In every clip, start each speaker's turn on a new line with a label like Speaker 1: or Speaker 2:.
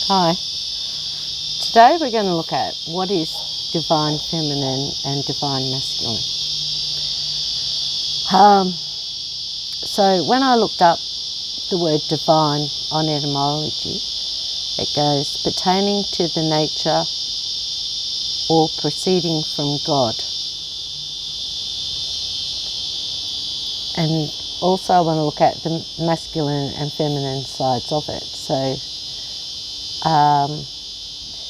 Speaker 1: Hi. Today we're going to look at what is divine feminine and divine masculine. So when I looked up the word divine on etymology, it goes pertaining to the nature or proceeding from God. And also I want to look at the masculine and feminine sides of it. So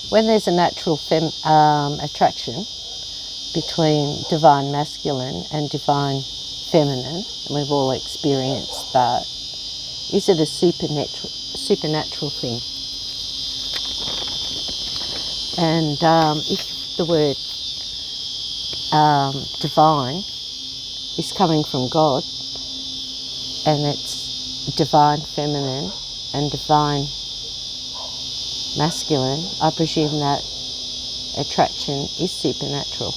Speaker 1: when there's a natural attraction between divine masculine and divine feminine, and we've all experienced that, is it a supernatural thing? And if the word divine is coming from God, and it's divine feminine and divine masculine, I presume that attraction is supernatural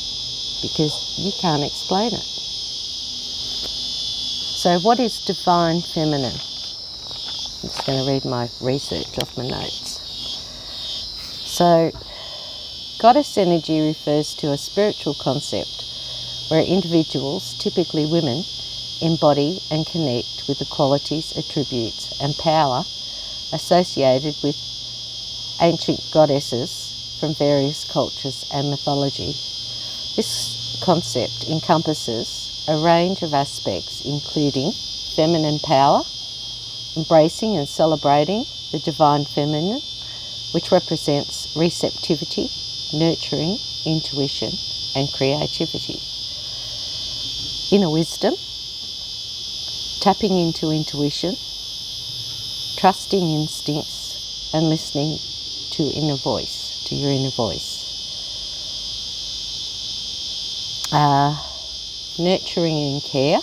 Speaker 1: because you can't explain it. So what is divine feminine? I'm just going to read my research off my notes. So goddess energy refers to a spiritual concept where individuals, typically women, embody and connect with the qualities, attributes and power associated with ancient goddesses from various cultures and mythology. This concept encompasses a range of aspects including feminine power, embracing and celebrating the divine feminine, which represents receptivity, nurturing, intuition and creativity. Inner wisdom, tapping into intuition, trusting instincts and listening to your inner voice. Nurturing and care,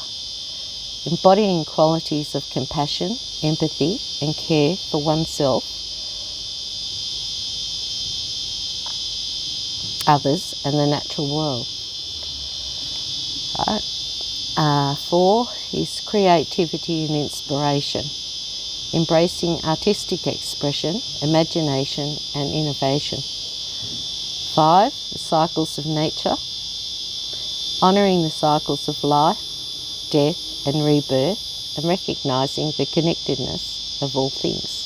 Speaker 1: embodying qualities of compassion, empathy and care for oneself, others and the natural world. Right. 4 is creativity and inspiration, embracing artistic expression, imagination and innovation. 5, the cycles of nature, honouring the cycles of life, death and rebirth, and recognising the connectedness of all things.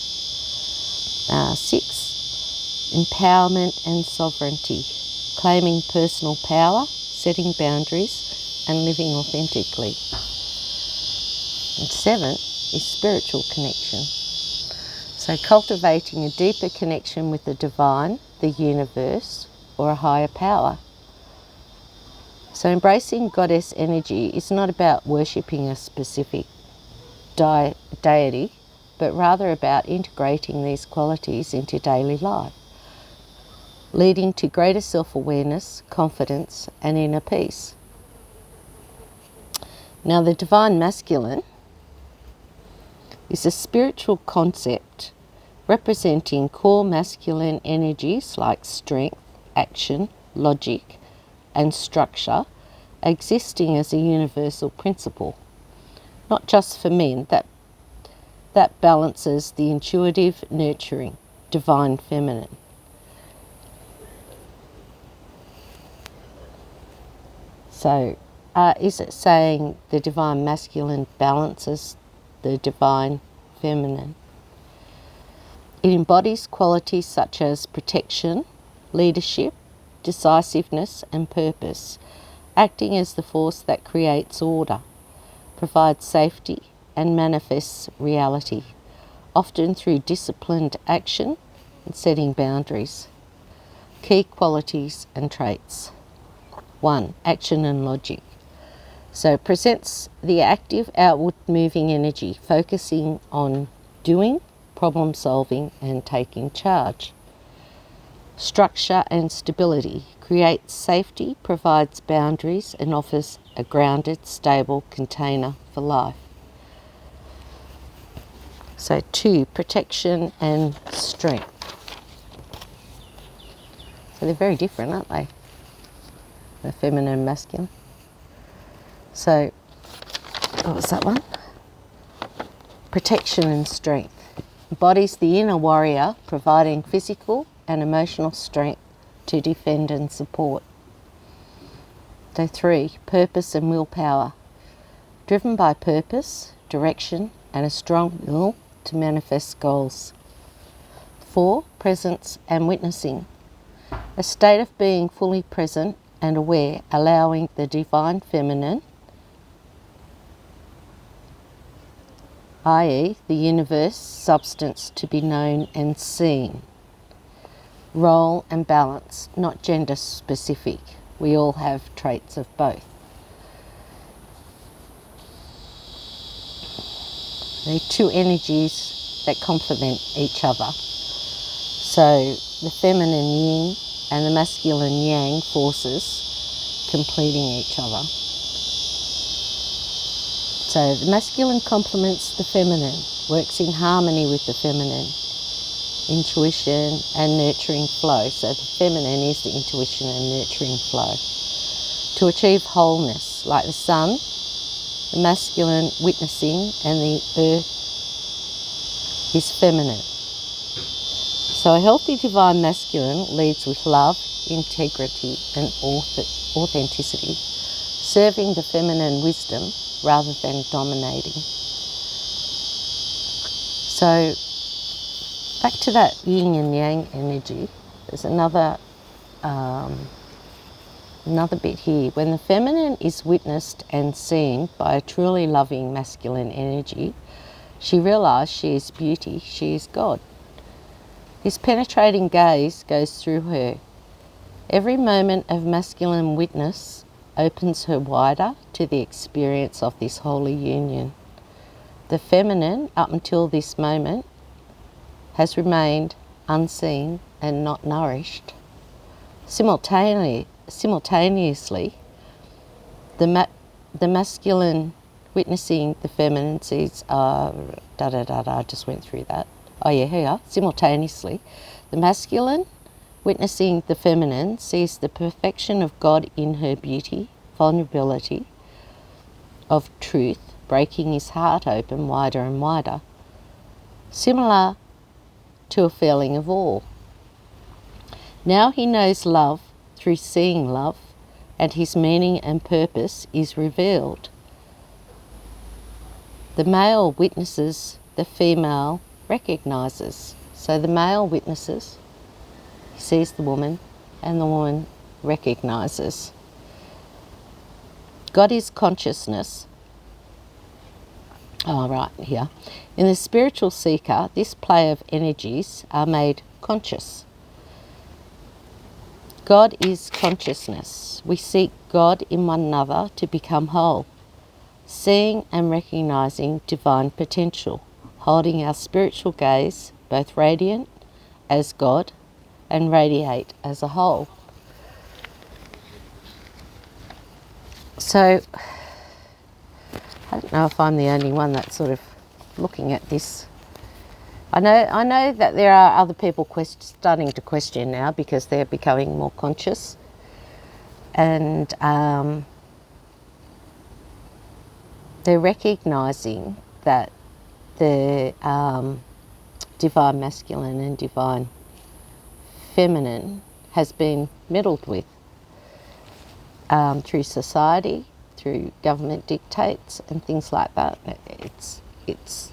Speaker 1: 6, empowerment and sovereignty, claiming personal power, setting boundaries and living authentically. And 7 is spiritual connection. So cultivating a deeper connection with the divine, the universe, or a higher power. So embracing goddess energy is not about worshipping a specific deity, but rather about integrating these qualities into daily life, leading to greater self-awareness, confidence, and inner peace. Now, the divine masculine is a spiritual concept representing core masculine energies like strength, action, logic, and structure, existing as a universal principle, not just for men, that balances the intuitive, nurturing, divine feminine. So, is it saying the divine masculine balances the divine feminine? It embodies qualities such as protection, leadership, decisiveness and purpose, acting as the force that creates order, provides safety and manifests reality, often through disciplined action and setting boundaries. Key qualities and traits. 1, action and logic. So it presents the active outward moving energy, focusing on doing, problem solving and taking charge. Structure and stability, creates safety, provides boundaries and offers a grounded, stable container for life. So 2, protection and strength. So they're very different, aren't they? The feminine and masculine. So, what was that one? Protection and strength. embodies the inner warrior, providing physical and emotional strength to defend and support. So 3, purpose and willpower. Driven by purpose, direction, and a strong will to manifest goals. 4, presence and witnessing. A state of being fully present and aware, allowing the divine feminine, i.e. the universe substance, to be known and seen. Role and balance, not gender specific. We all have traits of both. They're two energies that complement each other. So the feminine yin and the masculine yang forces completing each other. So the masculine complements the feminine, works in harmony with the feminine, intuition and nurturing flow. So the feminine is the intuition and nurturing flow. To achieve wholeness, like the sun, the masculine witnessing, and the earth is feminine. So a healthy divine masculine leads with love, integrity and authenticity, serving the feminine wisdom rather than dominating. So back to that yin and yang energy, there's another bit here. When the feminine is witnessed and seen by a truly loving masculine energy, she realizes she is beauty, she is God. His penetrating gaze goes through her. Every moment of masculine witness opens her wider to the experience of this holy union. The feminine, up until this moment, has remained unseen and not nourished. Simultaneously, the masculine witnessing the feminine sees, I just went through that. Oh yeah, here we are. Simultaneously, the masculine witnessing the feminine sees the perfection of God in her beauty, vulnerability, of truth, breaking his heart open wider and wider, similar to a feeling of awe. Now he knows love through seeing love, and his meaning and purpose is revealed. The male witnesses, the female recognises. So the male witnesses, he sees the woman, and the woman recognises. God is consciousness. Oh, right, here. In the spiritual seeker, this play of energies are made conscious. God is consciousness. We seek God in one another to become whole, seeing and recognising divine potential, holding our spiritual gaze both radiant as God and radiate as a whole. So, I don't know if I'm the only one that's sort of looking at this. I know that there are other people starting to question now because they're becoming more conscious, and they're recognising that the divine masculine and divine feminine has been meddled with through society, through government dictates and things like that. It's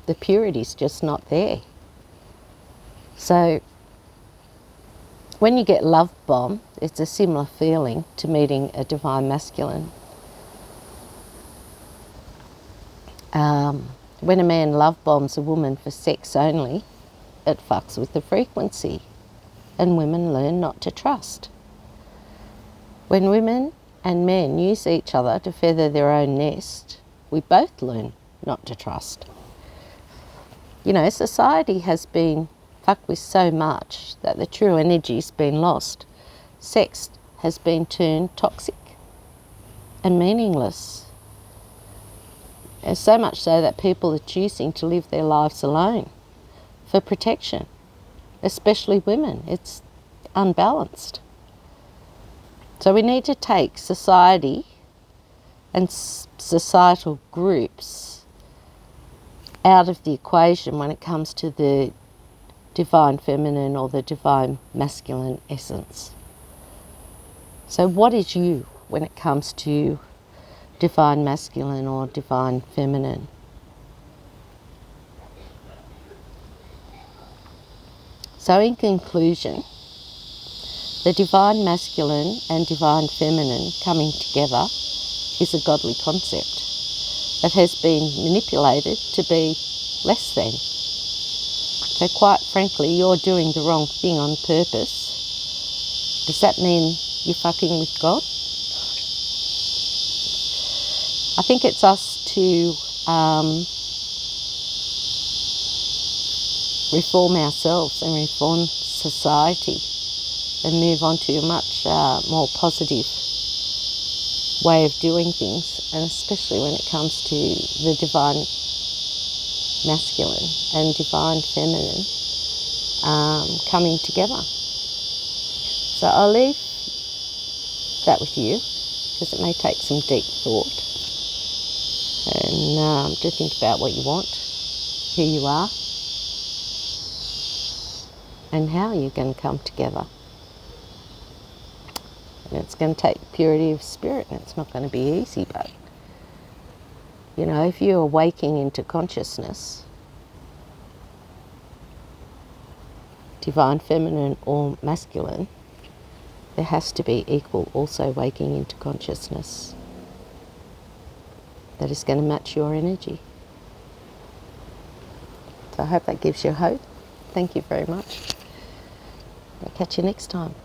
Speaker 1: the purity's just not there. So when you get love bomb, it's a similar feeling to meeting a divine masculine. When a man love bombs a woman for sex only, it fucks with the frequency, and women learn not to trust. When women and men use each other to feather their own nest, we both learn not to trust. You know, society has been fucked with so much that the true energy's been lost. Sex has been turned toxic and meaningless. And so much so that people are choosing to live their lives alone for protection, especially women. It's unbalanced. So we need to take society and societal groups out of the equation when it comes to the divine feminine or the divine masculine essence. So what is you when it comes to divine masculine or divine feminine? So in conclusion, the divine masculine and divine feminine coming together is a godly concept that has been manipulated to be less than. So quite frankly, you're doing the wrong thing on purpose. Does that mean you're fucking with God? I think it's us to reform ourselves and reform society and move on to a much more positive way of doing things, and especially when it comes to the divine masculine and divine feminine coming together. So I'll leave that with you because it may take some deep thought and to think about what you want, who you are, and how you're going to come together. And it's going to take purity of spirit, and it's not going to be easy, but you know, if you're waking into consciousness, divine feminine or masculine, there has to be equal also waking into consciousness that is going to match your energy. So I hope that gives you hope. Thank you very much. I'll catch you next time.